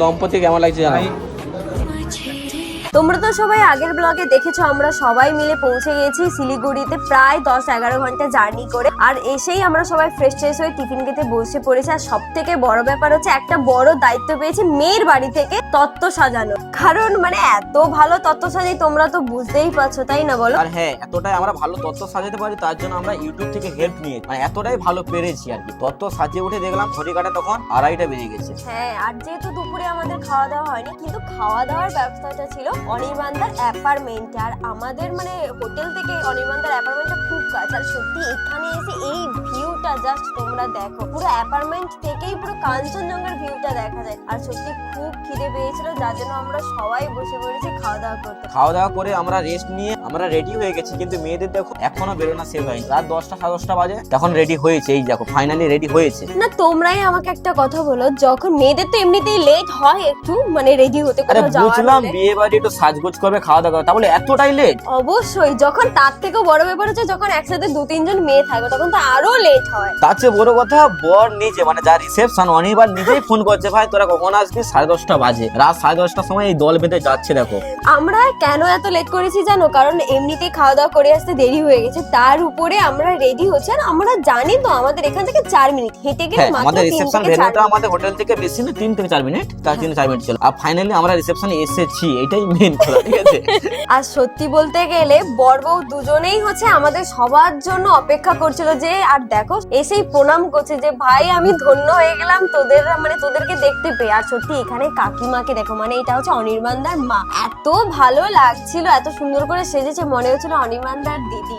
দম্পতি কেমন লাগছে জানাই। তোমরা তো সবাই আগের ব্লগে দেখেছো আমরা সবাই মিলে পৌঁছে গেছি শিলিগুড়িতে প্রায় 10-11 ঘন্টা জার্নি করে। আর এসেই আমরা সবাই ফ্রেশ ট্রেশ হয়ে টিফিন খেতে বসে পড়েছি। আর সব থেকে বড় ব্যাপার হচ্ছে একটা বড় দায়িত্ব পেয়েছি মেয়ের বাড়ি থেকে তত্ত্ব সাজানো। কারণ মানে এত ভালো তত্ত্ব সাজাই তোমরা তো বুঝতেই পারছো, তাই না বলো? আর হ্যাঁ, এতটাই আমরা ভালো তত্ত্ব সাজাতে পারি তার জন্য আমরা ইউটিউব থেকে হেল্প নিয়ে মানে এতটাই ভালো পেরেছি আর কি। তত্ত্ব সাজিয়ে উঠে দেখলাম ঘড়ি কাটা তখন 2:30টা বেজে গেছে। হ্যাঁ, আর যেহেতু দুপুরে আমাদের খাওয়া দাওয়া হয়নি, কিন্তু খাওয়া দাওয়ার ব্যবস্থাটা ছিল অনির্বাণদার অ্যাপার্টমেন্টে। আর আমাদের মানে হোটেল থেকে অনির্বাণদার অ্যাপার্টমেন্টটা খুব কাছে। আর সত্যি এখানে এসে এই ভিউটা জাস্ট তোমরা দেখো, পুরো অ্যাপার্টমেন্ট থেকেই পুরো কাঞ্চনজঙ্ঘার ভিউটা দেখা যায়। আর সত্যি খুব খিদে পেয়েছিল, যার জন্য আমরা সবাই বসে পড়েছি খাওয়া দাওয়া করতে। খাওয়া দাওয়া করে আমরা রেস্ট নিয়ে আমরা রেডি হয়ে গেছি, কিন্তু মেয়েদের দেখো এখনো বেরোনা শেষ হয়নি। রাত 10টা 10:30 বাজে তখন রেডি হয়েছে। এই দেখো ফাইনালি রেডি হয়েছে। না, তোমরাই আমাকে একটা কথা বলো, যখন মেয়েদের তো এমনিতেই লেট হয় একটু মানে রেডি হতে, আরে কোথাও যাওয়ার বুঝলাম হলে। বিয়ে বাড়ি একটু সাজগোজ করবে খাওয়া দাওয়া করবে, তাহলে এতটাই লেট? অবশ্যই, যখন তার থেকেও বড় ব্যাপার হচ্ছে যখন একসাথে 2-3 জন মেয়ে থাকবে তখন তো আরো লেট হয়। তার চেয়ে বড় কথা বর নিজে মানে যার রিসেপশন অনিবার নিজেই ফোন করছে, ভাই তোরা কখন আসবি? 10:30 বাজে। রাত 10:30টার সময় এই দল বেঁধে যাচ্ছে দেখো। আমরা কেন এত লেট করেছি জানো? কারণ এমনিতেই খাওয়া দাওয়া করে আসতে দেরি হয়ে গেছে, তার উপরে আমরা রেডি হচ্ছি। আর আমরা জানি তো আমাদের এখান থেকে 4 মিনিট হেঁটে গেলে হ্যাঁ, মাত্র আমাদের 3 রিসেপশন থেকে 4 ভেন্যুটা মিনিট। আমাদের হোটেল থেকে বেশি না, 3 থেকে 4 মিনিট, তার 3 থেকে 4 মিনিট ছিল। আর ফাইনালি আমরা রিসেপশনে এসেছি, এটাই মেইন কথা, ঠিক আছে? আর সত্যি বলতে গেলে বর বউ দুজনেই হচ্ছে আমাদের সবার জন্য অপেক্ষা করছিল যে, আর দেখো এসেই প্রণাম করছে যে ভাই আমি ধন্য হয়ে গেলাম তোদের মানে তোদেরকে দেখতে পেয়ে। আর সত্যি এখানে কাকিমাকে দেখো, মানে এটা হচ্ছে অনির্বাণদার মা, এত ভালো লাগছিল, এত সুন্দর করে সেজেছে, মনে হচ্ছিল অনির্বাণদার দিদি।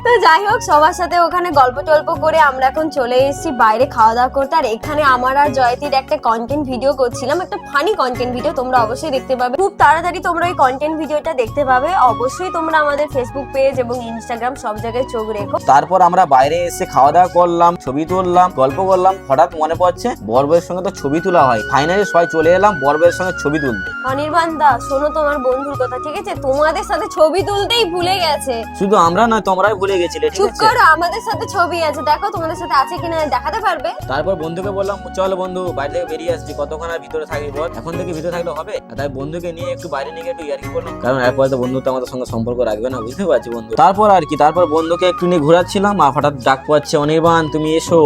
তো যাই হোক, সবার সাথে ওখানে গল্প টল্প করে আমরা এখন চলে এসেছি বাইরে খাওয়া দাওয়া করতে। আর এখানে আমার আর জয়তির একটা কন্টেন্ট ভিডিও করছিলাম, একটা ফানি কন্টেন্ট ভিডিও, তোমরা অবশ্যই দেখতে পাবে খুব তাড়াতাড়ি। তোমরা ওই কন্টেন্ট ভিডিওটা দেখতে পাবে অবশ্যই। তোমরা আমাদের ফেসবুক পেজ এবং ইনস্টাগ্রাম সব জায়গায় চোখ রেখো। তারপর আমরা বাইরে এসে খাওয়া দাওয়া করলাম, ছবি তুললাম, গল্প করলাম। হঠাৎ মনে পড়ছে বর বউয়ের সঙ্গে তো ছবি তোলা হয়। ফাইনালি সবাই চলে এলাম বর বউয়ের সঙ্গে ছবি তুলতে। অনির্বাণ দা, শোনো তোমার বন্ধুর কথা, ঠিক আছে? তোমাদের সাথে ছবি তুলতেই ভুলে গেছে। শুধু আমরা নয়, তোমরাই ভুলে গেছিলে, ঠিক চুপ আছে? করো, আমাদের সাথে ছবি আছে, দেখো তোমাদের সাথে আছে কিনা দেখাতে পারবে। তারপর বন্ধুকে বললাম চল বন্ধু বাইরে থেকে বেরিয়ে আসছি, কতক্ষণ আর ভিতরে থাকবি বল, এখন থেকে ভিতরে থাকলে হবে? তাই বন্ধুকে নিয়ে একটু বাইরে নিয়ে একটু ইয়ার্কি করলাম, কারণ এরপরে তো বন্ধু তো আমাদের সঙ্গে সম্পর্ক রাখবে না, বুঝতে পারছি বন্ধু। তারপর আর কি, তারপর বন্ধুকে একটু নিয়ে ঘোরাচ্ছিলাম। আর হঠাৎ ডাক পাচ্ছে, অনির্বাণ তুমি এসো।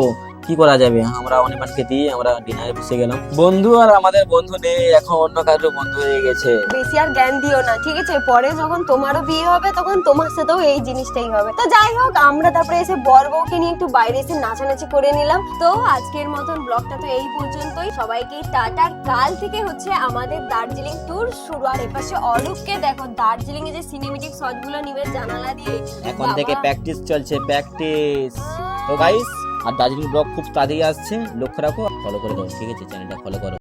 কি করা যাবে, আমরা অনির্বাণকে দিয়ে আমরা ডিনারে বসে গেলাম। বন্ধু আর আমাদের বন্ধু নেই, এখন অন্য কারোর বন্ধু হয়ে গেছে। বেশি আর জ্ঞান দিও না, ঠিক আছে? পরে যখন তোমারও বিয়ে হবে তখন তোমার সাথেও এই জিনিসটাই হবে। তো যাই হোক, আমরা তারপরে এসে বর বউকে নিয়ে একটু বাইরে এসে নাচানাচি করে নিলাম। তো আজকের মতন ব্লগটা তো এই পর্যন্তই। সবাইকে টাটা। কাল থেকে হচ্ছে আমাদের দার্জিলিং ট্যুর শুরু। আর এপাশে অরূপকে দেখো, দার্জিলিং এ যে সিনেমেটিক শট গুলো নিবে জানালা দিয়ে, এখন থেকে প্র্যাকটিস চলছে, প্র্যাকটিস। তো গাইস, আর দার্জিলিং ব্লগ খুব তাড়াতাড়ি আসছে, লক্ষ্য রাখো, ফলো করে দাও, ঠিক আছে? চ্যানেলটা ফলো করো।